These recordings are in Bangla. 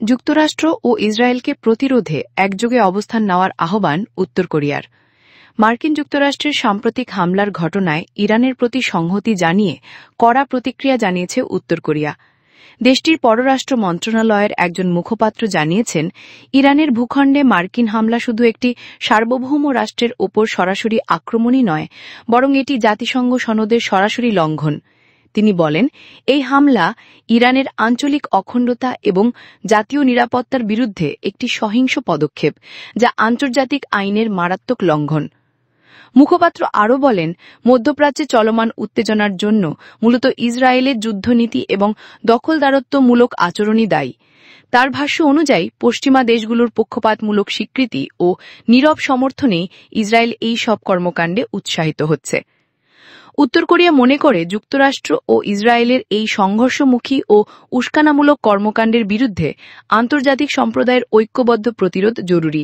যুক্তরাষ্ট্র ও ইসরায়েলকে প্রতিরোধে একযোগে অবস্থান নেওয়ার আহ্বান উত্তর কোরিয়ার। মার্কিন যুক্তরাষ্ট্রের সাম্প্রতিক হামলার ঘটনায় ইরানের প্রতি সংহতি জানিয়ে কড়া প্রতিক্রিয়া জানিয়েছে উত্তর কোরিয়া। দেশটির পররাষ্ট্র মন্ত্রণালয়ের একজন মুখপাত্র জানিয়েছেন, ইরানের ভূখণ্ডে মার্কিন হামলা শুধু একটি সার্বভৌম রাষ্ট্রের ওপর সরাসরি আক্রমণই নয়, বরং এটি জাতিসংঘ সনদের সরাসরি লঙ্ঘন। তিনি বলেন, এই হামলা ইরানের আঞ্চলিক অখণ্ডতা এবং জাতীয় নিরাপত্তার বিরুদ্ধে একটি সহিংস পদক্ষেপ, যা আন্তর্জাতিক আইনের মারাত্মক লঙ্ঘন। মুখপাত্র আরও বলেন, মধ্যপ্রাচ্যে চলমান উত্তেজনার জন্য মূলত ইসরায়েলের যুদ্ধনীতি এবং দখলদারত্বমূলক আচরণই দায়ী। তার ভাষ্য অনুযায়ী পশ্চিমা দেশগুলোর পক্ষপাতমূলক স্বীকৃতি ও নীরব সমর্থনেই ইসরায়েল এই সব কর্মকাণ্ডে উৎসাহিত হচ্ছে। উত্তর কোরিয়া মনে করে, যুক্তরাষ্ট্র ও ইসরায়েলের এই সংঘর্ষমুখী ও উস্কানিমূলক কর্মকাণ্ডের বিরুদ্ধে আন্তর্জাতিক সম্প্রদায়ের ঐক্যবদ্ধ প্রতিরোধ জরুরি।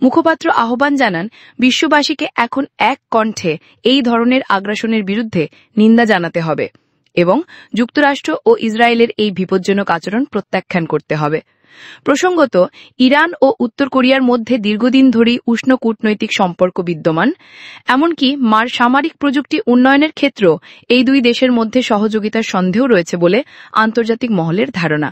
মুখপাত্র আহ্বান জানান, বিশ্ববাসীকে এখন এক কণ্ঠে এই ধরনের আগ্রাসনের বিরুদ্ধে নিন্দা জানাতে হবে এবং যুক্তরাষ্ট্র ও ইসরায়েলের এই বিপজ্জনক আচরণ প্রত্যাখ্যান করতে হবে। প্রসঙ্গত, ইরান ও উত্তর কোরিয়ার মধ্যে দীর্ঘদিন ধরেই উষ্ণ কূটনৈতিক সম্পর্ক বিদ্যমান। এমনকি সামরিক প্রযুক্তি উন্নয়নের ক্ষেত্রেও এই দুই দেশের মধ্যে সহযোগিতার সন্দেহ রয়েছে বলে আন্তর্জাতিক মহলের ধারণা।